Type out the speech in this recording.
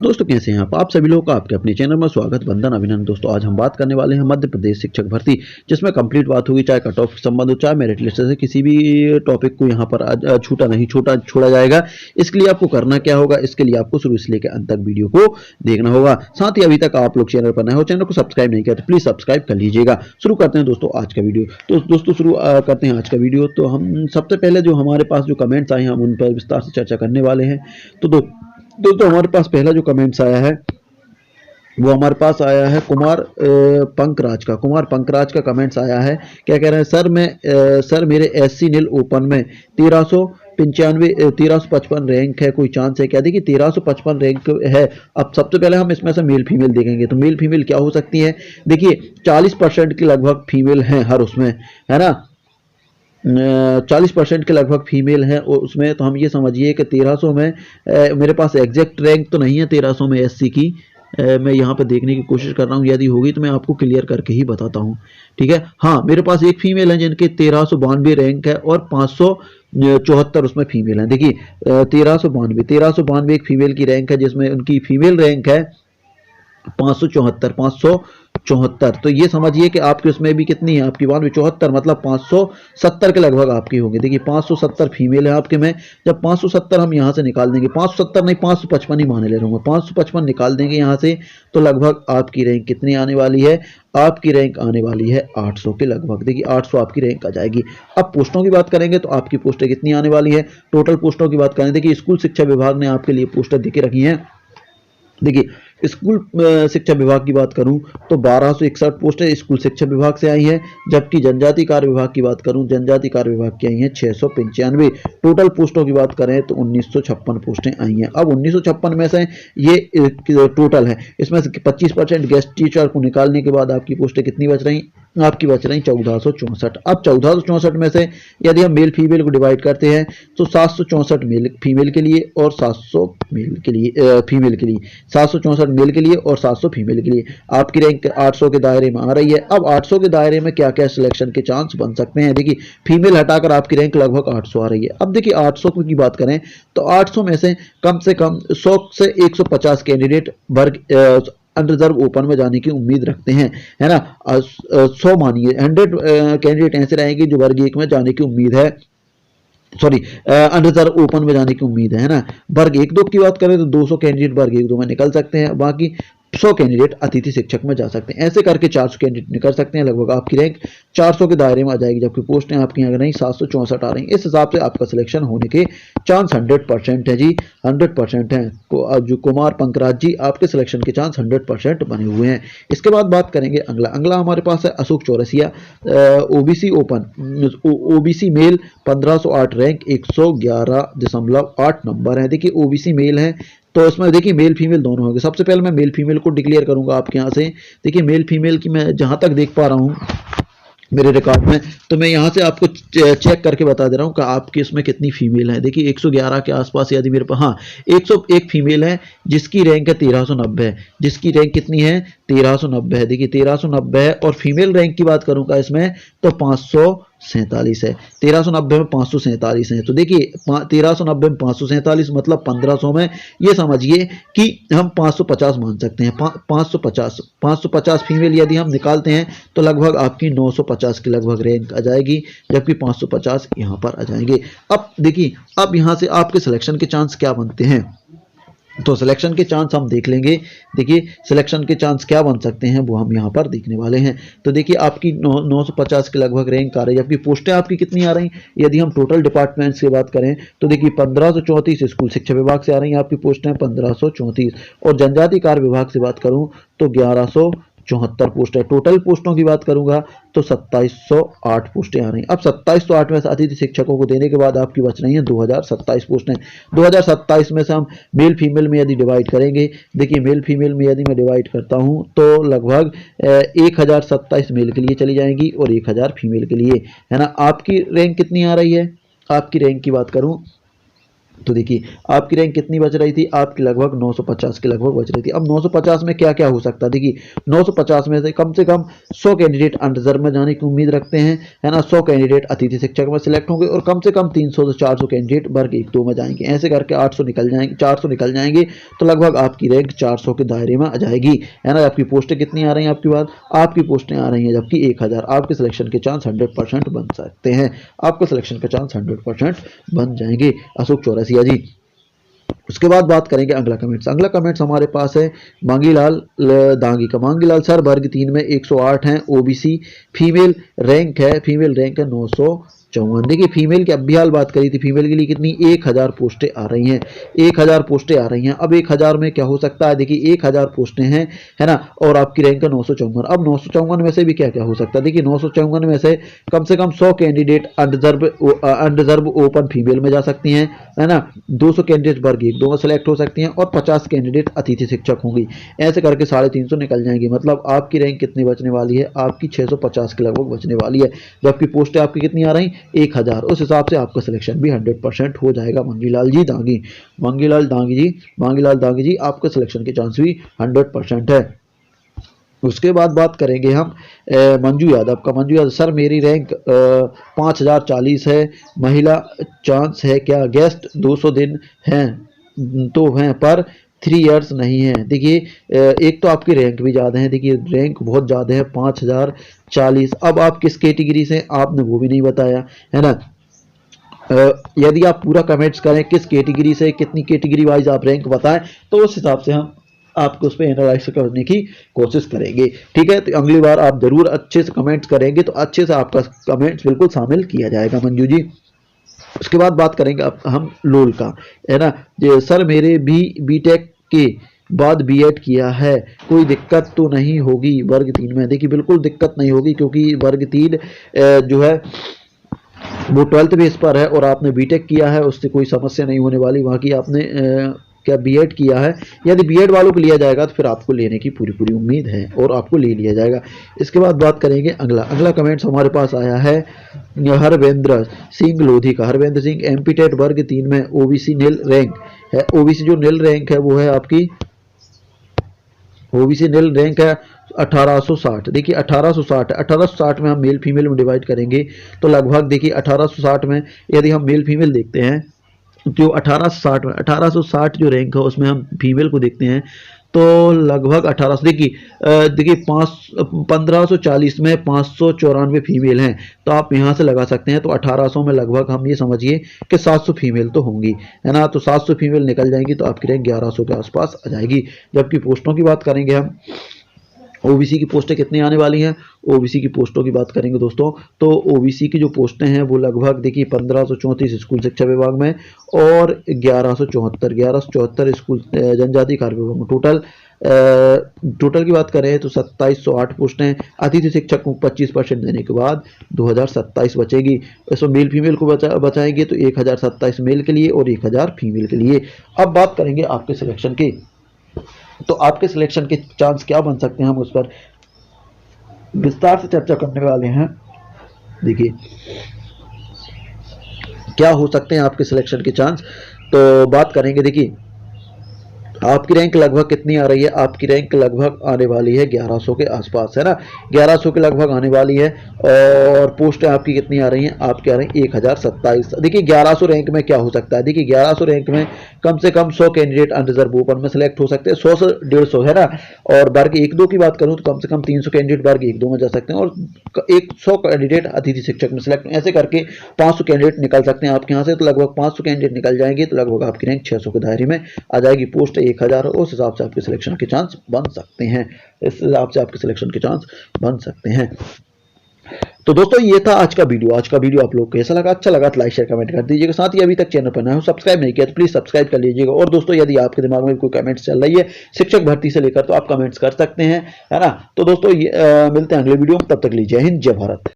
दोस्तों कैसे हैं आप सभी लोगों का आपके अपने चैनल में स्वागत वंदन अभिनंदन। दोस्तों आज हम बात करने वाले हैं मध्य प्रदेश शिक्षक भर्ती, जिसमें कंप्लीट बात होगी, चाहे कट ऑफ संबंध हो चाहे मेरिट लिस्ट से किसी भी टॉपिक को यहाँ पर आज छोड़ा जाएगा। इसके लिए आपको करना क्या होगा, इसके लिए आपको शुरू से लेकर अंत तक वीडियो को देखना होगा। साथ ही अभी तक आप लोग चैनल पर नए हो, चैनल को सब्सक्राइब नहीं किया तो प्लीज सब्सक्राइब कर लीजिएगा। शुरू करते हैं दोस्तों आज का वीडियो। तो दोस्तों शुरू करते हैं आज का वीडियो। तो हम सबसे पहले जो हमारे पास जो कमेंट्स आए हैं हम उन पर विस्तार से चर्चा करने वाले हैं। तो दोस्तों हमारे पास पहला जो कमेंट्स आया है वो हमारे पास आया है कुमार पंकराज का कमेंट्स आया है। क्या कह रहे हैं, सर मेरे SC नील ओपन में 1355 रैंक है, कोई चांस है क्या? देखिए 1355 रैंक है। अब सबसे पहले हम इसमें से मेल फीमेल देखेंगे तो मेल फीमेल क्या हो सकती है। देखिए 40% के लगभग फीमेल हैं हर उसमें, है ना, 40% के लगभग फीमेल है उसमें। तो हम ये समझिए कि 1300 में मेरे पास एग्जैक्ट रैंक तो नहीं है 1300 में SC की, मैं यहाँ पे देखने की कोशिश कर रहा हूँ, यदि होगी तो मैं आपको क्लियर करके ही बताता हूँ, ठीक है। हाँ, मेरे पास एक फीमेल है जिनके 1392 रैंक है और 574 उसमें फीमेल है। देखिए 1392 एक फीमेल की रैंक है, जिसमें उनकी फीमेल रैंक है 574। तो ये समझिए कि आपके उसमें भी कितनी है, आपकी 9274 मतलब 570 के लगभग आपकी होंगी। देखिए 570 फीमेल है आपके में। जब 570 हम यहाँ से निकाल देंगे, 570 नहीं 555 ही माने ले रहा हूँ, 555 निकाल देंगे यहाँ से, तो लगभग आपकी रैंक कितनी आने वाली है, आपकी रैंक आने वाली है 800 के लगभग। देखिए 800 आपकी रैंक आ जाएगी। अब पोस्टों की बात करेंगे तो आपकी पोस्टें कितनी आने वाली है, टोटल पोस्टों की बात करें, देखिए स्कूल शिक्षा विभाग ने आपके लिए पोस्टें देके रखी हैं। देखिए स्कूल शिक्षा विभाग की बात करूं तो 1261 पोस्टें स्कूल शिक्षा विभाग से आई है, जबकि जनजाति कार्य विभाग की बात करूं, जनजाति कार्य विभाग की आई हैं 695। टोटल पोस्टों की बात करें तो 1956 पोस्टें आई हैं। अब 1956 में से ये टोटल है, इसमें से 25% गेस्ट टीचर को निकालने के बाद आपकी पोस्टें कितनी बच रही, आपकी बच रही 1464। अब 1464 में से यदि हम मेल फीमेल को डिवाइड करते हैं तो 764 मेल फीमेल के लिए और 700 मेल के लिए, फीमेल के लिए 764 मेल के लिए और 700 फीमेल के लिए आपकी रैंक 800 के दायरे में आ रही है। अब 800 के दायरे में क्या क्या सिलेक्शन के चांस बन सकते हैं, देखिए फीमेल हटाकर आपकी रैंक लगभग 800 आ रही है। अब देखिए 800 की बात करें तो 800 में से कम 100 से 150 कैंडिडेट वर्ग अनरिजर्व ओपन में जाने की उम्मीद रखते हैं, है ना। 100 मानिए 100 कैंडिडेट ऐसे रहेंगे जो वर्ग 1 में जाने की उम्मीद है, सॉरी अनरिजर्व ओपन में जाने की उम्मीद है ना। वर्ग 1-2 की बात करें तो 200 कैंडिडेट वर्ग 1-2 में निकल सकते हैं, बाकी 100 कैंडिडेट अतिथि शिक्षक में जा सकते हैं। ऐसे करके 400 कैंडिडेट निकल सकते हैं, लगभग आपकी रैंक 400 के दायरे में आ जाएगी, जबकि पोस्टें आपकी अगर नहीं 764 आ रही हैं। इस हिसाब से आपका सिलेक्शन होने के चांस 100% है जी, 100% है। जो कुमार पंकराज जी, आपके सिलेक्शन के चांस 100% बने हुए हैं। इसके बाद बात करेंगे अगला हमारे पास है Ashok Chaurasia, OBC open, OBC male 1508 rank 111.8 number है। देखिए OBC मेल है तो इसमें देखिए मेल फीमेल दोनों होंगे। सबसे पहले मैं मेल फीमेल को डिक्लेयर करूंगा आपके यहाँ से। देखिए मेल फीमेल की मैं जहां तक देख पा रहा हूं मेरे रिकॉर्ड में, तो मैं यहाँ से आपको चेक करके बता दे रहा हूँ कि आपकी इसमें कितनी फीमेल है। देखिए 111 के आसपास यदि मेरे पास, हाँ 101 फीमेल है जिसकी रैंक है 1390 है, जिसकी रैंक कितनी है 1390 है। देखिए 1390 है और फीमेल रैंक की बात करूँगा इसमें तो 547 है। 1390 में 547 है। तो देखिए 1390 में 547 मतलब 1500 में ये समझिए कि हम 550 मान सकते हैं। 550 फीमेल यदि हम निकालते हैं तो लगभग आपकी 950 के लगभग रैंक आ जाएगी, जबकि 550 यहाँ पर आ जाएंगे। अब देखिए अब यहाँ से आपके सिलेक्शन के चांस क्या बनते हैं, तो सिलेक्शन के चांस हम देख लेंगे। देखिए सिलेक्शन के चांस क्या बन सकते हैं वो हम यहाँ पर देखने वाले हैं। तो देखिए आपकी 950 के लगभग रैंक आ रही है, जबकि पोस्टें आपकी कितनी आ रही हैं, यदि हम टोटल डिपार्टमेंट्स की बात करें तो देखिए 1534 स्कूल शिक्षा विभाग से आ रही हैं आपकी पोस्टें 1534, और जनजाति कार्य विभाग से बात करूँ तो 1174 पोस्ट है। टोटल पोस्टों की बात करूंगा तो 2708 पोस्टें आ रही हैं। अब 2708 में से अतिथि शिक्षकों को देने के बाद आपकी बच रही हैं 2027 पोस्टें। 2027 में से हम मेल फीमेल में यदि डिवाइड करेंगे, देखिए मेल फीमेल में यदि मैं डिवाइड करता हूं तो लगभग 1027 मेल के लिए चली जाएंगी और 1000 फीमेल के लिए, है ना। आपकी रैंक कितनी आ रही है, आपकी रैंक की बात करूं तो देखिए आपकी रैंक कितनी बच रही थी, आपकी लगभग 950 के लगभग बच रही थी। अब 950 में क्या क्या हो सकता है, देखिए 950 में से कम 100 कैंडिडेट अनरिजर्व में जाने की उम्मीद रखते हैं, है ना। 100 कैंडिडेट अतिथि शिक्षक में सिलेक्ट होंगे और कम से कम 300 से 400 कैंडिडेट वर्ग 1-2 में जाएंगे। ऐसे करके 800 निकल जाएंगे, 400 निकल जाएंगे, तो लगभग आपकी रैंक 400 के दायरे में आ जाएगी, है ना। आपकी पोस्टें कितनी आ रही हैं, आपकी बात, आपकी पोस्टें आ रही हैं जबकि 1000। आपके सिलेक्शन के चांस 100% बन सकते हैं, आपके सिलेक्शन के चांस 100% बन जाएंगे। अशोक चौरसिया जी। उसके बाद बात करेंगे अगला कमेंट्स। अगला कमेंट्स हमारे पास है मांगीलाल दांगी का। मांगीलाल सर वर्ग 3 में 108 हैं, ओबीसी, फीमेल रैंक है 954। देखिए फीमेल की अभी हाल बात करी थी, फीमेल के लिए कितनी 1000 पोस्टें आ रही हैं, 1000 पोस्टें आ रही हैं। अब 1000 में क्या हो सकता है, देखिए 1000 पोस्टें हैं, है ना, और आपकी रैंक है 954। अब 954 में से भी क्या क्या हो सकता है, देखिए 954 में से कम 100 कैंडिडेट अनरिजर्व ओपन फीमेल में जा सकती हैं, है ना। 200 कैंडिडेट वर्ग 1-2 में सेलेक्ट हो सकती हैं और 50 कैंडिडेट अतिथि शिक्षक होंगी। ऐसे करके 350 निकल जाएंगी। मतलब आपकी रैंक कितनी बचने वाली है, आपकी 650 के लगभग बचने वाली है, जबकि पोस्टें आपकी कितनी आ रही 1000। उस हिसाब से आपका सिलेक्शन भी 100% हो जाएगा। मंगीलाल जी दांगी, मंगीलाल दांगी जी, मंगीलाल दांगी जी, आपके सिलेक्शन के चांस भी 100% है। उसके बाद बात करेंगे हम मंजू यादव का। मंजू यादव सर मेरी रैंक 5040 है, महिला चांस है क्या, गेस्ट 200 दिन हैं तो हैं पर 3 इयर्स नहीं है। देखिए एक तो आपकी रैंक भी ज़्यादा है, देखिए रैंक बहुत ज़्यादा है 5040। अब आप किस कैटेगरी से, आपने वो भी नहीं बताया, है ना। यदि आप पूरा कमेंट्स करें किस कैटेगरी से, कितनी कैटेगरी वाइज आप रैंक बताएं, तो उस हिसाब से हम आपको उस पर एनालाइज करने की कोशिश करेंगे, ठीक है। तो अगली बार आप जरूर अच्छे से कमेंट्स करेंगे तो अच्छे से आपका कमेंट्स बिल्कुल शामिल किया जाएगा मंजू जी। उसके बाद बात करेंगे अब हम लोल का, है ना। सर मेरे भी बीटेक के बाद बीएड किया है, कोई दिक्कत तो नहीं होगी वर्ग 3 में। देखिए बिल्कुल दिक्कत नहीं होगी, क्योंकि वर्ग 3 जो है वो 12th बेस पर है और आपने बीटेक किया है, उससे कोई समस्या नहीं होने वाली। वहाँ की आपने क्या बीएड किया है, यदि बीएड वालों को लिया जाएगा तो फिर आपको लेने की पूरी पूरी उम्मीद है और आपको ले लिया जाएगा। इसके बाद बात करेंगे अगला कमेंट्स हमारे पास आया है हरवेंद्र सिंह लोधी का। हरवेंद्र सिंह एमपी टेट वर्ग 3 में ओबीसी नील रैंक है। ओबीसी जो नील रैंक है वो है आपकी, ओबीसी नील रैंक है 1860। देखिए 1860 में हम मेल फीमेल में डिवाइड करेंगे तो लगभग देखिए 1860 में यदि हम मेल फीमेल देखते हैं, जो 1860 जो रैंक है उसमें हम फीमेल को देखते हैं तो लगभग 1800। देखिए 1540 में 594 फीमेल हैं, तो आप यहाँ से लगा सकते हैं। तो 1800 में लगभग हम ये समझिए कि 700 फीमेल तो होंगी, है ना। तो 700 फीमेल निकल जाएंगी तो आपकी रैंक 1100 के आसपास आ जाएगी। जबकि पोस्टों की बात करेंगे हम, ओबीसी की पोस्टें कितनी आने वाली हैं, ओबीसी की पोस्टों की बात करेंगे दोस्तों, तो ओबीसी की जो पोस्टें हैं वो लगभग देखिए 1534 स्कूल शिक्षा विभाग में और 1174 स्कूल जनजाति कार्य विभाग में। टोटल की बात करें तो 2708 पोस्टें। अतिथि शिक्षक को 25% देने के बाद 2027 बचेगी। इसमें मेल फीमेल को बचाएंगे तो 1027 मेल के लिए और 1000 फीमेल के लिए। अब बात करेंगे आपके सिलेक्शन की, तो आपके सिलेक्शन के चांस क्या बन सकते हैं, हम उस पर विस्तार से चर्चा करने वाले हैं। देखिए क्या हो सकते हैं आपके सिलेक्शन के चांस, तो बात करेंगे। देखिए आपकी रैंक लगभग कितनी आ रही है, आपकी रैंक लगभग आने वाली है 1100 के आसपास, है ना। 1100 के लगभग आने वाली है और पोस्टें आपकी कितनी आ रही हैं, आपकी आ रही हैं 1027। देखिए 1100 रैंक में क्या हो सकता है, देखिए 1100 रैंक में कम से कम 100 कैंडिडेट अनरिजर्व ओपन में सेलेक्ट हो सकते हैं, 100 से 150, है ना। और वर्ग 1-2 की बात करूं तो कम से कम 300 कैंडिडेट वर्ग 1-2 में जा सकते हैं और 100 कैंडिडेट अतिथि शिक्षक में सेलेक्ट, ऐसे करके 500 कैंडिडेट निकल सकते हैं आपके यहाँ से। तो लगभग 500 कैंडिडेट निकल जाएंगे तो लगभग आपकी रैंक 600 के दायरे में आ जाएगी। पोस्ट 1000, उस हिसाब से आपके सिलेक्शन के चांस बन सकते हैं, इस हिसाब से आपके सिलेक्शन के चांस बन सकते हैं। तो दोस्तों ये था आज का वीडियो। आज का वीडियो आप लोग को कैसा लगा, अच्छा लगा तो लाइक शेयर कमेंट कर दीजिएगा। साथ ही अभी तक चैनल पर नए हो, सब्सक्राइब नहीं किया तो प्लीज सब्सक्राइब कर लीजिएगा। और दोस्तों यदि आपके दिमाग में कोई कमेंट्स चल रही है शिक्षक भर्ती से लेकर तो आप कमेंट्स कर सकते हैं, है ना। तो दोस्तों मिलते हैं अगले वीडियो में, तब तक लीजिए हिंद, जय भारत।